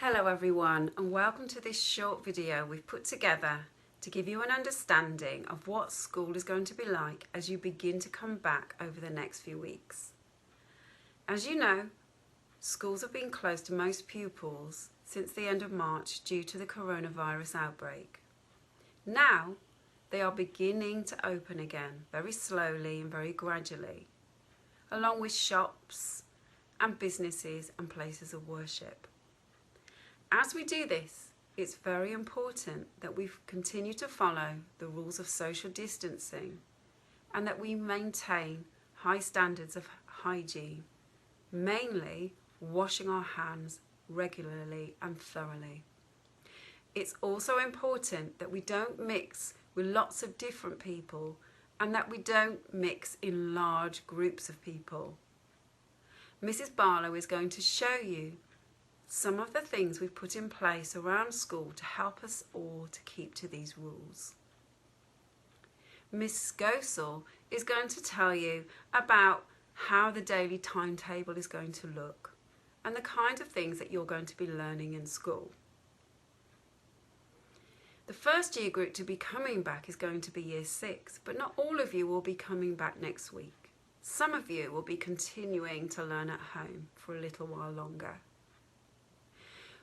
Hello everyone, and welcome to this short video we've put together to give you an understanding of what school is going to be like as you begin to come back over the next few weeks. As you know, schools have been closed to most pupils since the end of March due to the coronavirus outbreak. Now, they are beginning to open again, very slowly and very gradually, along with shops and businesses and places of worship. As we do this, it's very important that we continue to follow the rules of social distancing and that we maintain high standards of hygiene, mainly washing our hands regularly and thoroughly. It's also important that we don't mix with lots of different people and that we don't mix in large groups of people. Mrs. Barlow is going to show you some of the things we've put in place around school to help us all to keep to these rules. Miss Scosell is going to tell you about how the daily timetable is going to look and the kind of things that you're going to be learning in school. The first year group to be coming back is going to be Year 6, but not all of you will be coming back next week. Some of you will be continuing to learn at home for a little while longer.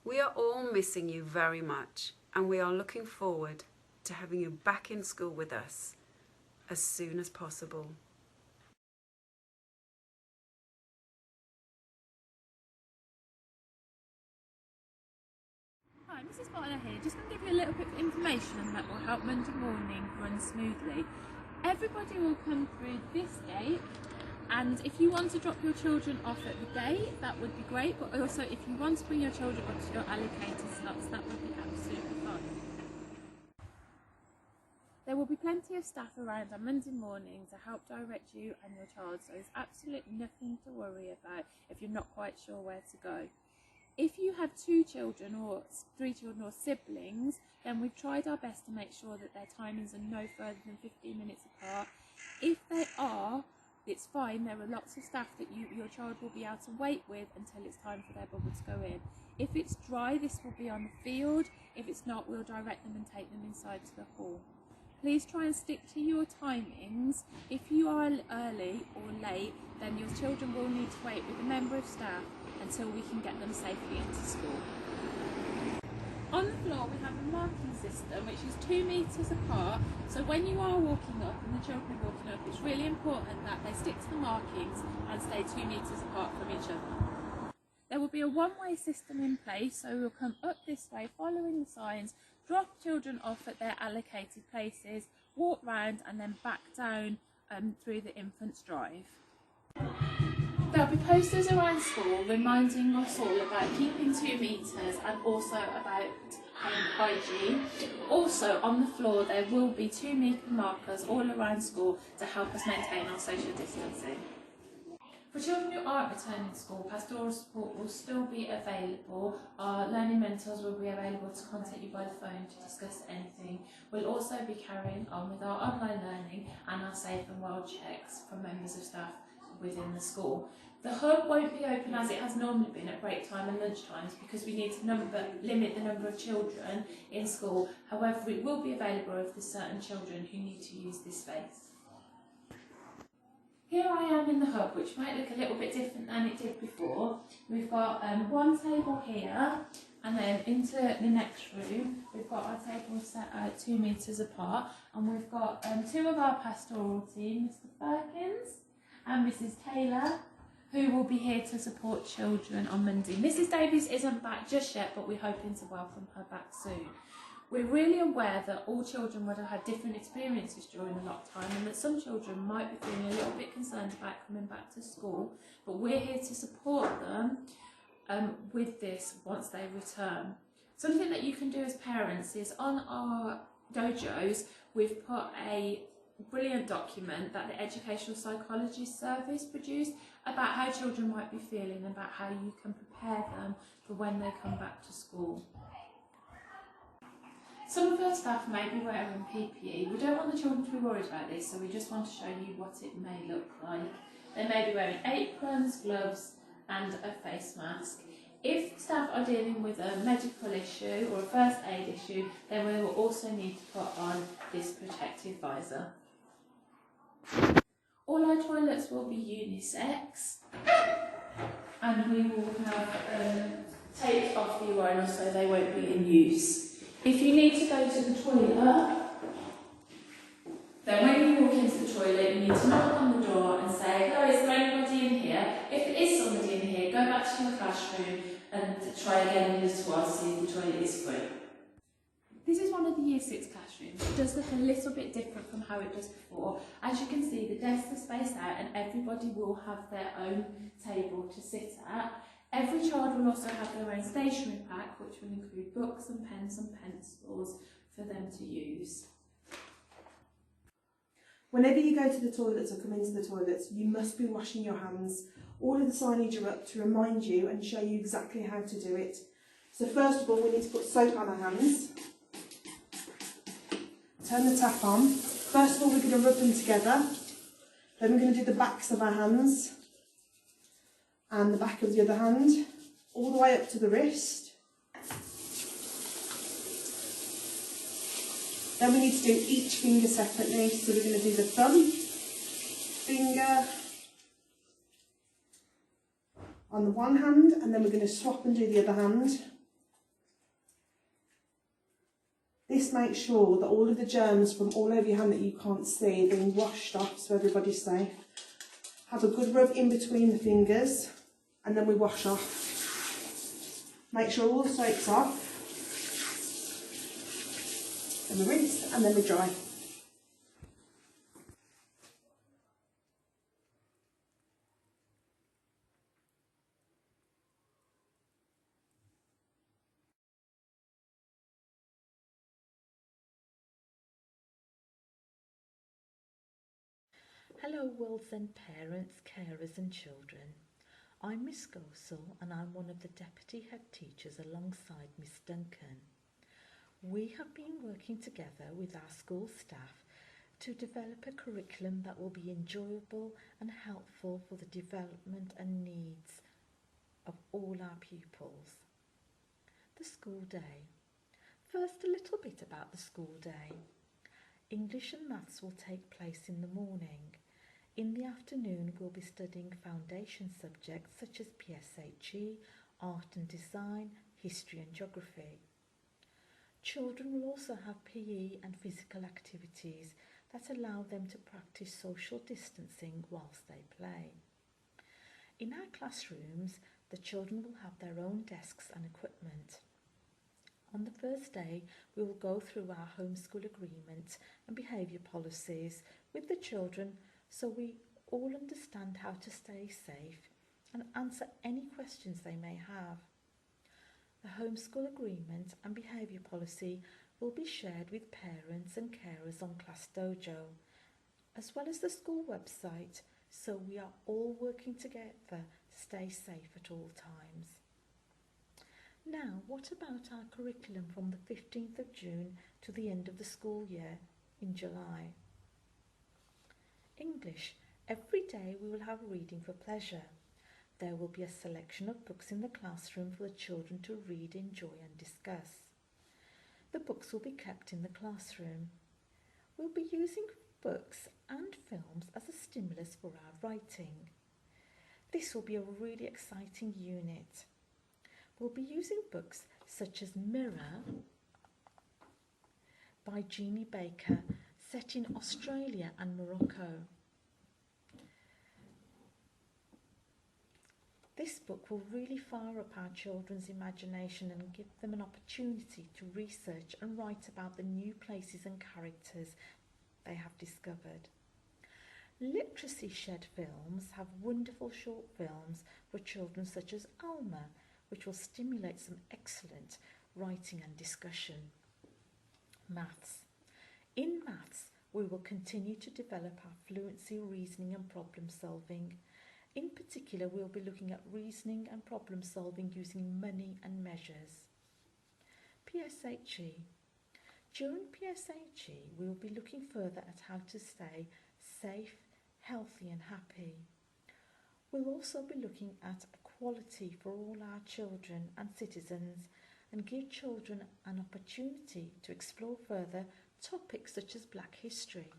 We are all missing you very much, and we are looking forward to having you back in school with us as soon as possible. Hi, Mrs. Barlow here. Just going to give you a little bit of information that will help Monday morning run smoothly. Everybody will come through this gate, and if you want to drop your children off at the gate, that would be great, but also if you want to bring your children up to your allocated slots, that would be absolutely fine. There will be plenty of staff around on Monday morning to help direct you and your child, so there's absolutely nothing to worry about if you're not quite sure where to go. If you have 2 children or 3 children or siblings, then we've tried our best to make sure that their timings are no further than 15 minutes apart. If they are, it's fine. There are lots of staff that your child will be able to wait with until it's time for their bubble to go in. If it's dry, this will be on the field. If it's not, we'll direct them and take them inside to the hall. Please try and stick to your timings. If you are early or late, then your children will need to wait with a member of staff until we can get them safely into school. On the floor we have a marking system which is 2 metres apart, so when you are walking up and the children are walking up, it's really important that they stick to the markings and stay 2 metres apart from each other. There will be a one-way system in place, so we'll come up this way following the signs, drop children off at their allocated places, walk round and then back down through the infant's drive. There'll be posters around school reminding us all about keeping 2 metres and also about hygiene. Also on the floor there will be 2 metre markers all around school to help us maintain our social distancing. For children who aren't returning to school, pastoral support will still be available. Our learning mentors will be available to contact you by the phone to discuss anything. We'll also be carrying on with our online learning and our safe and well checks from members of staff within the school. The hub won't be open as it has normally been at break time and lunch times because we need to limit the number of children in school. However, it will be available if there's certain children who need to use this space. Here I am in the hub, which might look a little bit different than it did before. We've got one table here, and then into the next room we've got our tables set out 2 metres apart, and we've got 2 of our pastoral team, Mr. Perkins and Mrs. Taylor, who will be here to support children on Monday. Mrs. Davies isn't back just yet, but we're hoping to welcome her back soon. We're really aware that all children would have had different experiences during the lockdown and that some children might be feeling a little bit concerned about coming back to school, but we're here to support them with this once they return. Something that you can do as parents is on our dojos we've put a brilliant document that the Educational Psychologist Service produced about how children might be feeling and about how you can prepare them for when they come back to school. Some of our staff may be wearing PPE. We don't want the children to be worried about this, so we just want to show you what it may look like. They may be wearing aprons, gloves and a face mask. If staff are dealing with a medical issue or a first aid issue, then we will also need to put on this protective visor. All our toilets will be unisex, and we will have taped off the urinals so they won't be in use. If you need to go to the toilet, then when you walk into the toilet, you need to knock on the door and say, "Hello, is there anybody in here?" If there is somebody in here, go back to your classroom and try again in a little while to see if the toilet is free. This is one of the Year 6 classrooms. It does look a little bit different from how it does before. As you can see, the desks are spaced out and everybody will have their own table to sit at. Every child will also have their own stationery pack, which will include books and pens and pencils for them to use. Whenever you go to the toilets or come into the toilets, you must be washing your hands. All of the signage are up to remind you and show you exactly how to do it. So first of all, we need to put soap on our hands. Turn the tap on. First of all, we're going to rub them together. Then we're going to do the backs of our hands and the back of the other hand, all the way up to the wrist. Then we need to do each finger separately. So we're going to do the thumb, finger on the one hand, and then we're going to swap and do the other hand. This makes sure that all of the germs from all over your hand that you can't see are being washed off so everybody's safe. Have a good rub in between the fingers and then we wash off. Make sure all the soap's off. Then we rinse and then we dry. Hello World's End parents, carers and children. I'm Miss Gosel and I'm one of the Deputy Head Teachers alongside Miss Duncan. We have been working together with our school staff to develop a curriculum that will be enjoyable and helpful for the development and needs of all our pupils. The school day. First, a little bit about the school day. English and maths will take place in the morning. In the afternoon, we'll be studying foundation subjects such as PSHE, art and design, history and geography. Children will also have PE and physical activities that allow them to practice social distancing whilst they play. In our classrooms, the children will have their own desks and equipment. On the first day, we will go through our homeschool agreement and behaviour policies with the children so we all understand how to stay safe and answer any questions they may have. The homeschool agreement and behaviour policy will be shared with parents and carers on Class Dojo, as well as the school website, so we are all working together to stay safe at all times. Now, what about our curriculum from the 15th of June to the end of the school year in July? English. Every day we will have reading for pleasure. There will be a selection of books in the classroom for the children to read, enjoy and discuss. The books will be kept in the classroom. We'll be using books and films as a stimulus for our writing. This will be a really exciting unit. We'll be using books such as Mirror by Jeannie Baker, set in Australia and Morocco. This book will really fire up our children's imagination and give them an opportunity to research and write about the new places and characters they have discovered. Literacy Shed films have wonderful short films for children such as Alma, which will stimulate some excellent writing and discussion. Maths. In maths, we will continue to develop our fluency, reasoning and problem solving. In particular, we'll be looking at reasoning and problem solving using money and measures. PSHE. During PSHE, we will be looking further at how to stay safe, healthy and happy. We'll also be looking at equality for all our children and citizens and give children an opportunity to explore further topics such as Black history.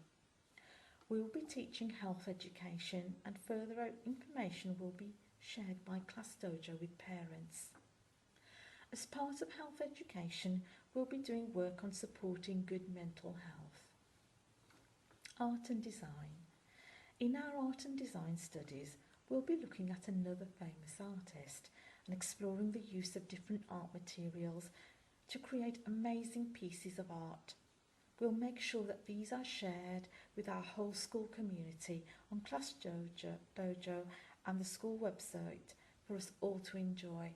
We will be teaching health education, and further information will be shared by Class Dojo with parents. As part of health education, we'll be doing work on supporting good mental health. Art and design. In our art and design studies, we'll be looking at another famous artist and exploring the use of different art materials to create amazing pieces of art. We'll make sure that these are shared with our whole school community on Class Dojo and the school website for us all to enjoy.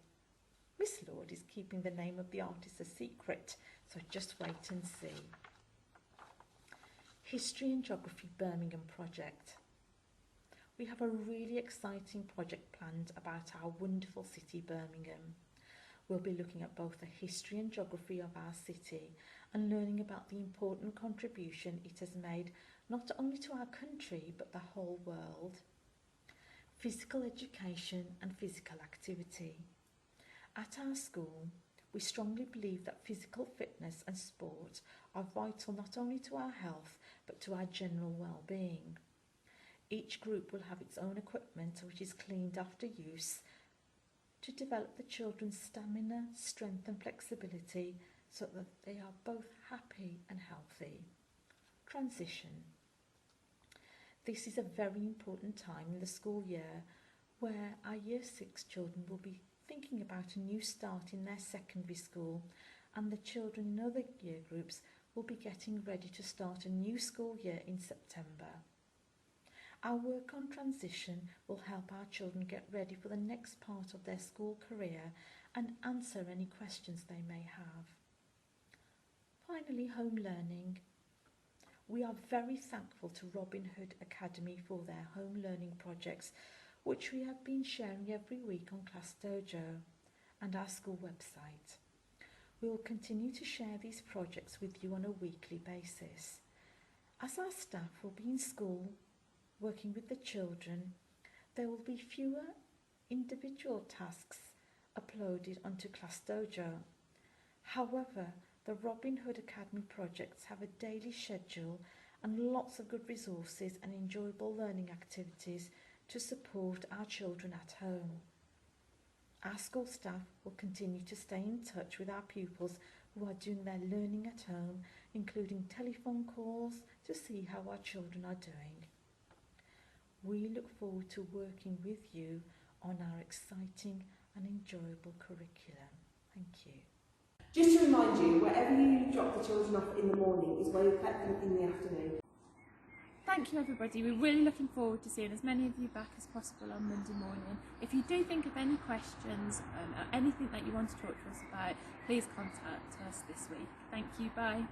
Miss Lord is keeping the name of the artist a secret, so just wait and see. History and Geography Birmingham project. We have a really exciting project planned about our wonderful city, Birmingham. We'll be looking at both the history and geography of our city and learning about the important contribution it has made not only to our country but the whole world. Physical education and physical activity. At our school, we strongly believe that physical fitness and sport are vital not only to our health but to our general well-being. Each group will have its own equipment which is cleaned after use to develop the children's stamina, strength and flexibility so that they are both happy and healthy. Transition. This is a very important time in the school year where our Year 6 children will be thinking about a new start in their secondary school, and the children in other year groups will be getting ready to start a new school year in September. Our work on transition will help our children get ready for the next part of their school career and answer any questions they may have. Finally, home learning. We are very thankful to Robin Hood Academy for their home learning projects, which we have been sharing every week on Class Dojo and our school website. We will continue to share these projects with you on a weekly basis. As our staff will be in school working with the children, there will be fewer individual tasks uploaded onto Class Dojo. However, the Robin Hood Academy projects have a daily schedule and lots of good resources and enjoyable learning activities to support our children at home. Our school staff will continue to stay in touch with our pupils who are doing their learning at home, including telephone calls to see how our children are doing. We look forward to working with you on our exciting and enjoyable curriculum. Thank you. Just to remind you, wherever you drop the children off in the morning is where you collect them in the afternoon. Thank you everybody, we're really looking forward to seeing as many of you back as possible on Monday morning. If you do think of any questions or anything that you want to talk to us about, please contact us this week. Thank you, bye.